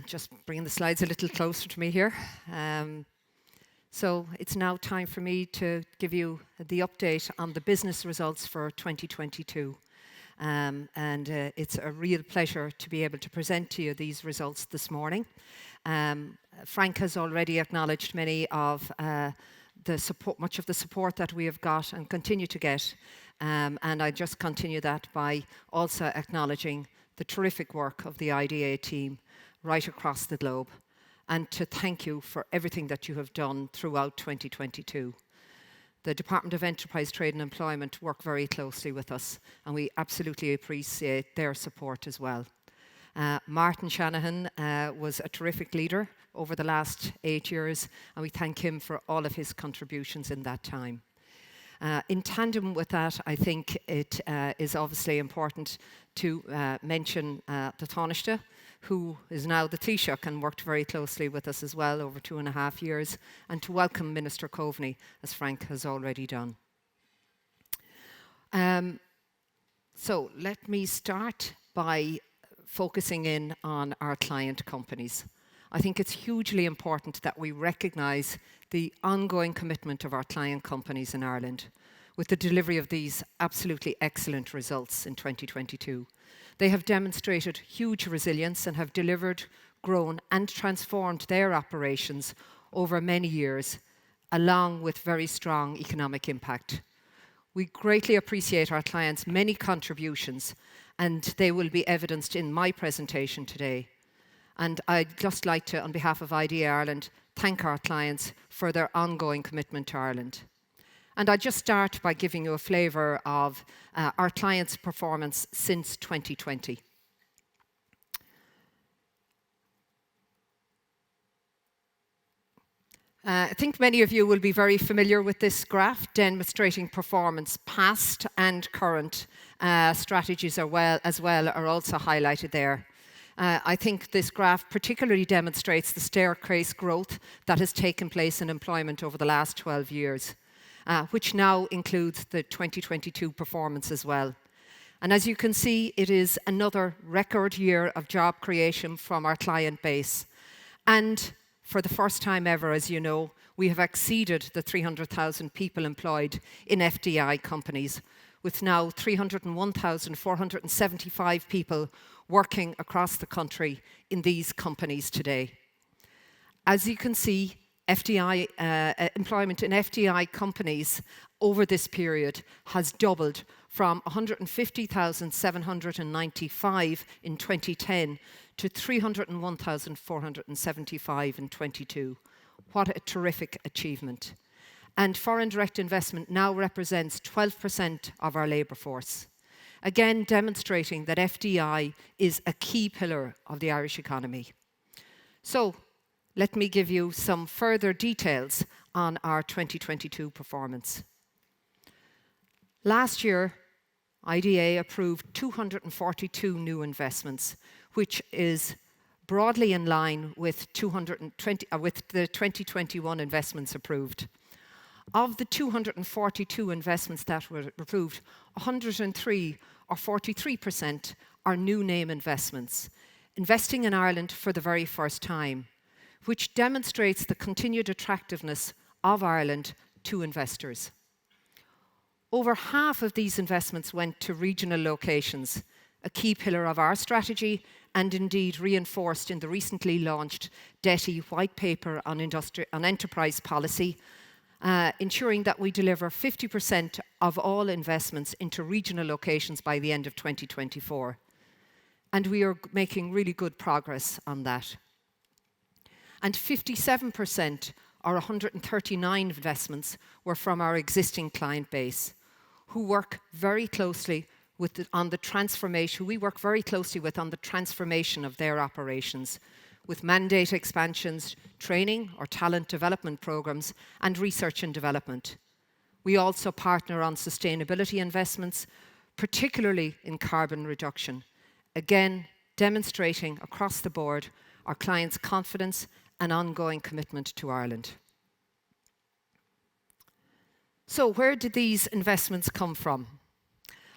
Just bringing the slides a little closer to me here. So it's now time for me to give you the update on the business results for 2022. It's a real pleasure to be able to present to you these results this morning. Frank has already acknowledged many of much of the support that we have got and continue to get. And I just continue that by also acknowledging the terrific work of the IDA team right across the globe, and to thank you for everything that you have done throughout 2022. The Department of Enterprise, Trade and Employment work very closely with us, and we absolutely appreciate their support as well. Martin Shanahan was a terrific leader over the last 8 years, and we thank him for all of his contributions in that time. In tandem with that, I think it is obviously important to mention the Taoiseach, who is now the Taoiseach and worked very closely with us as well over 2.5 years, and to welcome Minister Coveney, as Frank has already done. So let me start by focusing in on our client companies. I think it's hugely important that we recognise the ongoing commitment of our client companies in Ireland with the delivery of these absolutely excellent results in 2022. They have demonstrated huge resilience and have delivered, grown and transformed their operations over many years, along with very strong economic impact. We greatly appreciate our clients' many contributions, and they will be evidenced in my presentation today. And I'd just like to, on behalf of IDA Ireland, thank our clients for their ongoing commitment to Ireland. And I'll just start by giving you a flavour of our clients' performance since 2020. I think many of you will be very familiar with this graph demonstrating performance past and current strategies as well are also highlighted there. I think this graph particularly demonstrates the staircase growth that has taken place in employment over the last 12 years. Which now includes the 2022 performance as well. And as you can see, it is another record year of job creation from our client base. And for the first time ever, as you know, we have exceeded the 300,000 people employed in FDI companies, with now 301,475 people working across the country in these companies today. As you can see, employment in FDI companies over this period has doubled from 150,795 in 2010 to 301,475 in 22. What a terrific achievement. And foreign direct investment now represents 12% of our labour force. Again, demonstrating that FDI is a key pillar of the Irish economy. So, let me give you some further details on our 2022 performance. Last year, IDA approved 242 new investments, which is broadly in line with the 2021 investments approved. Of the 242 investments that were approved, 103 or 43% are new name investments, investing in Ireland for the very first time, which demonstrates the continued attractiveness of Ireland to investors. Over half of these investments went to regional locations, a key pillar of our strategy and indeed reinforced in the recently launched DETI White Paper on Enterprise Policy, ensuring that we deliver 50% of all investments into regional locations by the end of 2024. And we are making really good progress on that. And 57%, or 139 investments, were from our existing client base, who work very closely on the transformation of their operations, with mandate expansions, training or talent development programs, and research and development. We also partner on sustainability investments, particularly in carbon reduction, again demonstrating across the board our clients' confidence and ongoing commitment to Ireland. So where did these investments come from?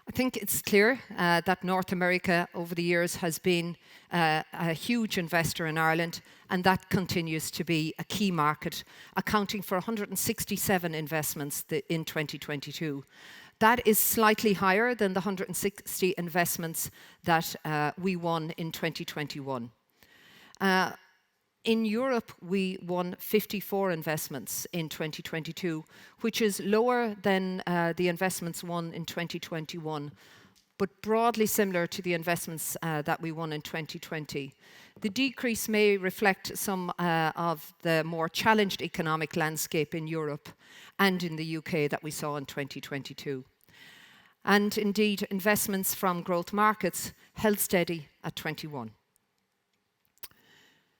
I think it's clear that North America over the years has been a huge investor in Ireland, and that continues to be a key market, accounting for 167 investments in 2022. That is slightly higher than the 160 investments that we won in 2021. In Europe, we won 54 investments in 2022, which is lower than the investments won in 2021, but broadly similar to the investments that we won in 2020. The decrease may reflect some of the more challenged economic landscape in Europe and in the UK that we saw in 2022. And indeed, investments from growth markets held steady at 21.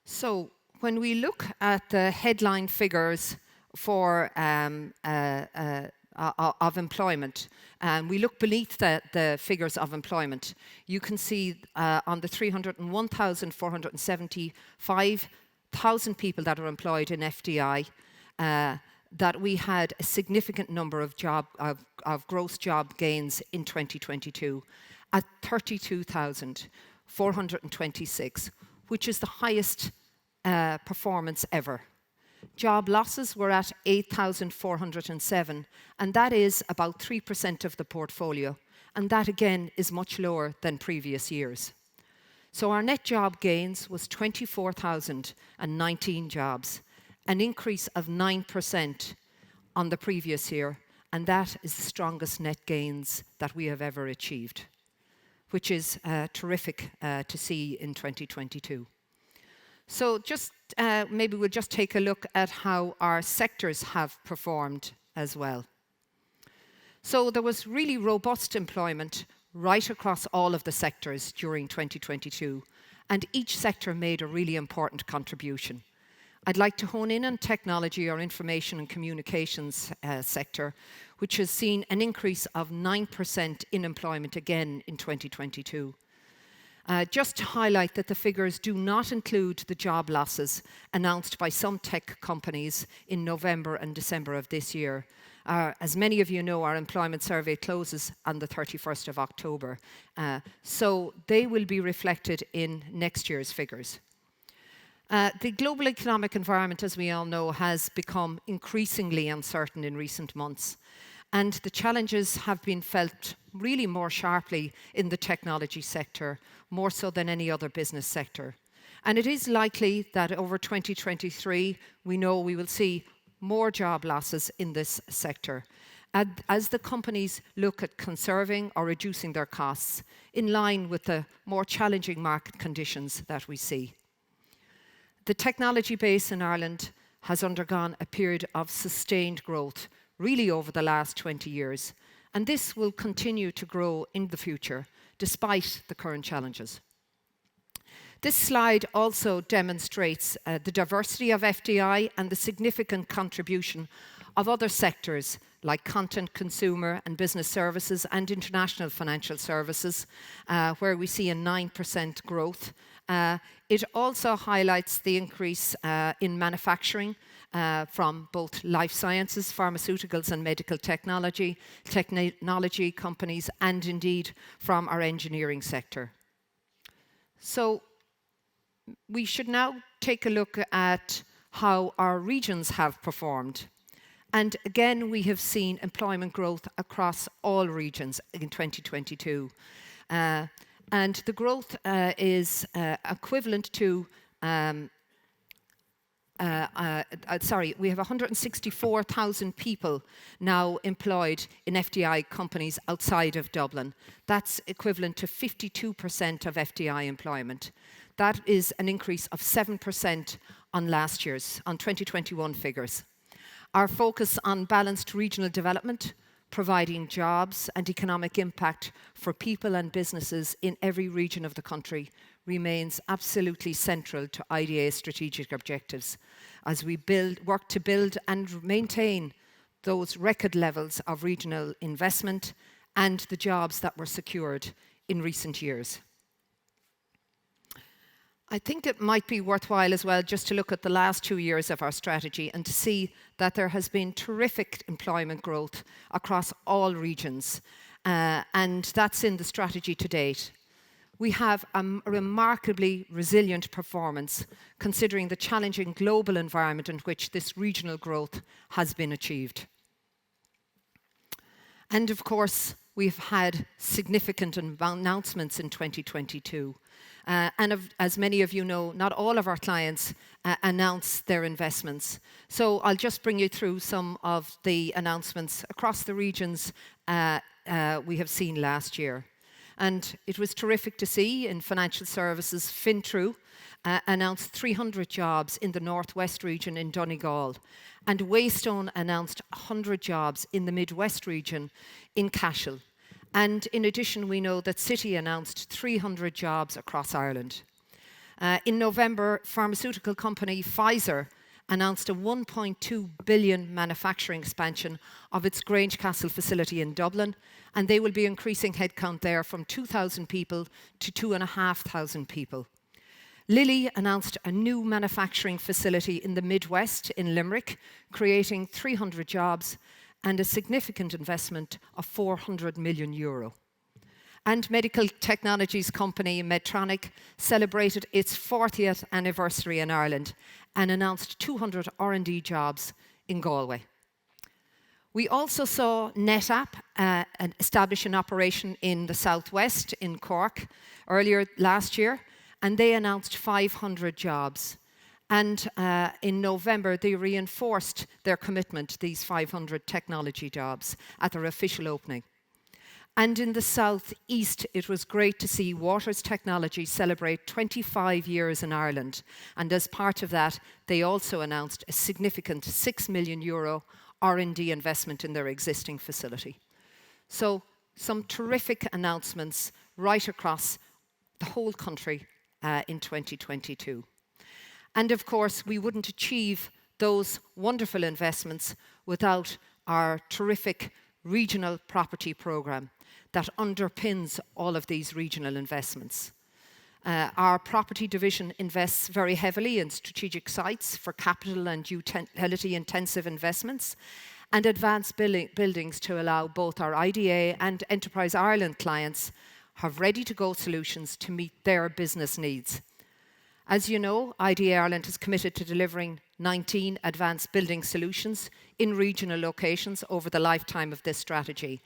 So, when we look at the headline figures for of employment, and we look beneath the figures of employment, you can see on the 301,475,000 people that are employed in FDI, that we had a significant number of gross job gains in 2022 at 32,426, which is the highest performance ever. Job losses were at 8,407, and that is about 3% of the portfolio, and that again is much lower than previous years. So our net job gains was 24,019 jobs, an increase of 9% on the previous year, and that is the strongest net gains that we have ever achieved, which is terrific to see in 2022. So just maybe we'll just take a look at how our sectors have performed as well. So there was really robust employment right across all of the sectors during 2022, and each sector made a really important contribution. I'd like to hone in on technology or information and communications sector, which has seen an increase of 9% in employment again in 2022. Just to highlight that the figures do not include the job losses announced by some tech companies in November and December of this year. As many of you know, our employment survey closes on the 31st of October, so they will be reflected in next year's figures. The global economic environment, as we all know, has become increasingly uncertain in recent months, and the challenges have been felt really more sharply in the technology sector, more so than any other business sector. And it is likely that over 2023, we know we will see more job losses in this sector, as the companies look at conserving or reducing their costs in line with the more challenging market conditions that we see. The technology base in Ireland has undergone a period of sustained growth, really over the last 20 years, and this will continue to grow in the future, despite the current challenges. This slide also demonstrates the diversity of FDI and the significant contribution of other sectors like content, consumer and business services and international financial services, where we see a 9% growth. It also highlights the increase in manufacturing from both life sciences, pharmaceuticals and medical technology companies, and indeed from our engineering sector. So we should now take a look at how our regions have performed. And again, we have seen employment growth across all regions in 2022. And the growth is equivalent to we have 164,000 people now employed in FDI companies outside of Dublin. That's equivalent to 52% of FDI employment. That is an increase of 7% on last year's, on 2021 figures. Our focus on balanced regional development, providing jobs and economic impact for people and businesses in every region of the country, remains absolutely central to IDA's strategic objectives as we work to build and maintain those record levels of regional investment and the jobs that were secured in recent years. I think it might be worthwhile as well just to look at the last 2 years of our strategy and to see that there has been terrific employment growth across all regions. and that's in the strategy to date. We have a remarkably resilient performance considering the challenging global environment in which this regional growth has been achieved. And of course, we've had significant announcements in 2022. As many of you know, not all of our clients announce their investments. So I'll just bring you through some of the announcements across the regions we have seen last year. And it was terrific to see in financial services, Fintru announced 300 jobs in the Northwest region in Donegal. And Waystone announced 100 jobs in the Midwest region in Cashel. And in addition, we know that City announced 300 jobs across Ireland. In November, pharmaceutical company Pfizer announced a 1.2 billion manufacturing expansion of its Grange Castle facility in Dublin, and they will be increasing headcount there from 2,000 people to 2,500 people. Lilly announced a new manufacturing facility in the Midwest in Limerick, creating 300 jobs and a significant investment of €400 million. And medical technologies company Medtronic celebrated its 40th anniversary in Ireland and announced 200 R&D jobs in Galway. We also saw NetApp establish an operation in the southwest in Cork earlier last year, and they announced 500 jobs. And in November, they reinforced their commitment to these 500 technology jobs at their official opening. And in the southeast, it was great to see Waters Technology celebrate 25 years in Ireland. And as part of that, they also announced a significant €6 million R&D investment in their existing facility. So some terrific announcements right across the whole country in 2022. And of course, we wouldn't achieve those wonderful investments without our terrific regional property programme that underpins all of these regional investments. Our property division invests very heavily in strategic sites for capital and utility-intensive investments and advanced buildings to allow both our IDA and Enterprise Ireland clients have ready-to-go solutions to meet their business needs. As you know, IDA Ireland is committed to delivering 19 advanced building solutions in regional locations over the lifetime of this strategy.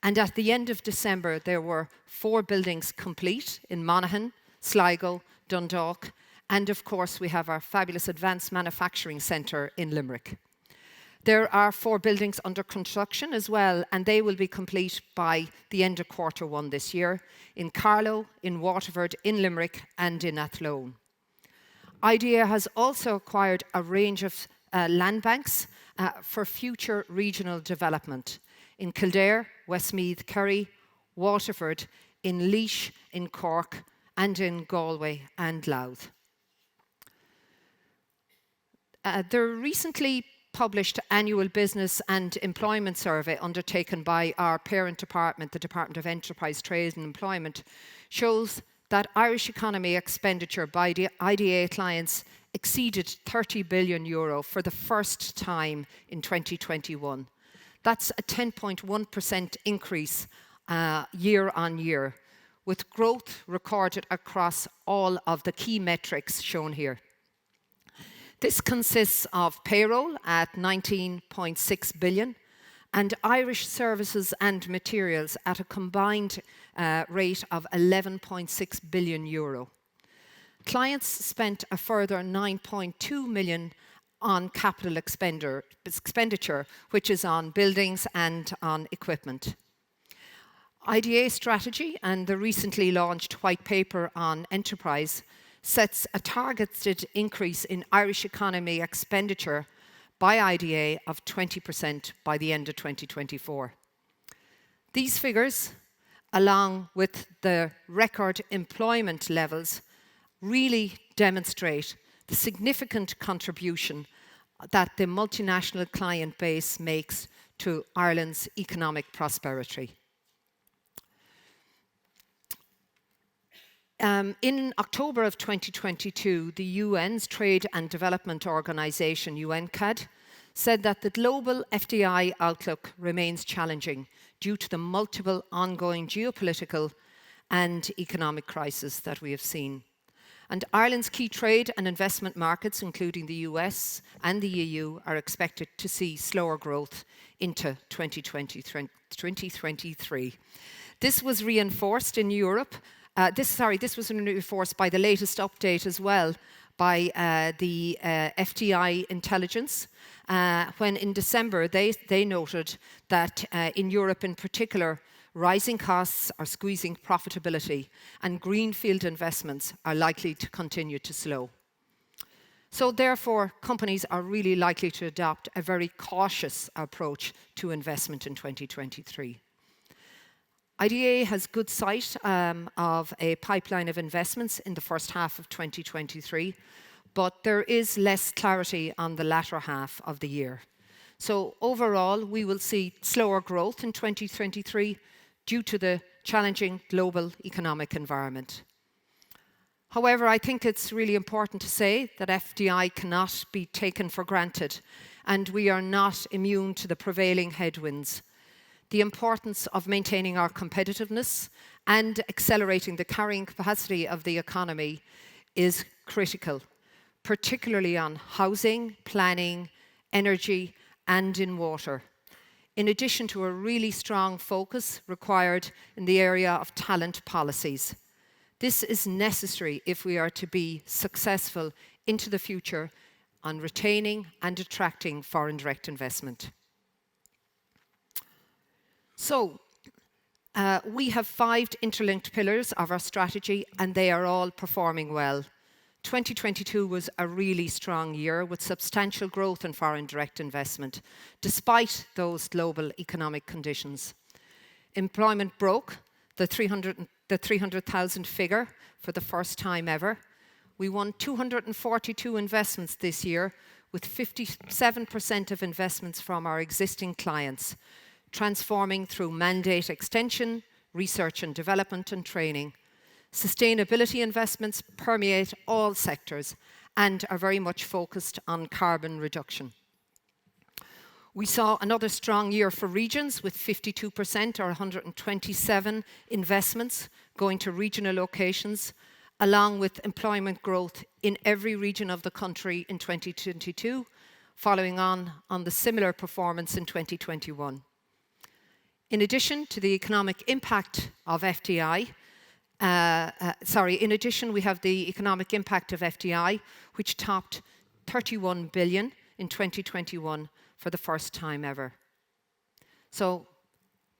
And at the end of December, there were 4 buildings complete in Monaghan, Sligo, Dundalk, and of course we have our fabulous Advanced Manufacturing Centre in Limerick. There are 4 buildings under construction as well, and they will be complete by the end of Q1 this year in Carlow, in Waterford, in Limerick, and in Athlone. IDA has also acquired a range of land banks for future regional development in Kildare, Westmeath, Kerry, Waterford, in Laois, in Cork, and in Galway and Louth. The recently published annual business and employment survey undertaken by our parent department, the Department of Enterprise, Trade and Employment, shows that Irish economy expenditure by the IDA clients exceeded €30 billion for the first time in 2021. That's a 10.1% increase year on year, with growth recorded across all of the key metrics shown here. This consists of payroll at €19.6 billion and Irish services and materials at a combined rate of €11.6 billion. Clients spent a further €9.2 million on capital expenditure, which is on buildings and on equipment. IDA strategy and the recently launched white paper on enterprise sets a targeted increase in Irish economy expenditure by IDA of 20% by the end of 2024. These figures, along with the record employment levels, really demonstrate the significant contribution that the multinational client base makes to Ireland's economic prosperity. In October of 2022, the UN's Trade and Development Organization, UNCTAD, said that the global FDI outlook remains challenging due to the multiple ongoing geopolitical and economic crises that we have seen. And Ireland's key trade and investment markets, including the US and the EU, are expected to see slower growth into 2023. This was reinforced in Europe. This was reinforced by the latest update as well by the FDI intelligence, when in December they noted that in Europe in particular, rising costs are squeezing profitability and greenfield investments are likely to continue to slow. So therefore, companies are really likely to adopt a very cautious approach to investment in 2023. IDA has good sight of a pipeline of investments in the first half of 2023, but there is less clarity on the latter half of the year. So overall, we will see slower growth in 2023 due to the challenging global economic environment. However, I think it's really important to say that FDI cannot be taken for granted, and we are not immune to the prevailing headwinds. The importance of maintaining our competitiveness and accelerating the carrying capacity of the economy is critical, particularly on housing, planning, energy, and in water, in addition to a really strong focus required in the area of talent policies. This is necessary if we are to be successful into the future on retaining and attracting foreign direct investment. So, we have 5 interlinked pillars of our strategy, and they are all performing well. 2022 was a really strong year with substantial growth in foreign direct investment, despite those global economic conditions. Employment broke the 300,000 figure for the first time ever. We won 242 investments this year, with 57% of investments from our existing clients, transforming through mandate extension, research and development and training. Sustainability investments permeate all sectors and are very much focused on carbon reduction. We saw another strong year for regions with 52% or 127 investments going to regional locations, along with employment growth in every region of the country in 2022, following on the similar performance in 2021. In addition to the economic impact of FDI, in addition, we have the economic impact of FDI, which topped 31 billion in 2021 for the first time ever. So,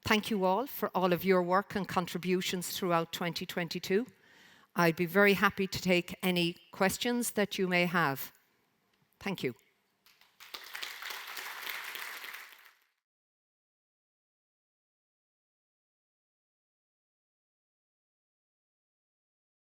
thank you all for all of your work and contributions throughout 2022. I'd be very happy to take any questions that you may have. Thank you.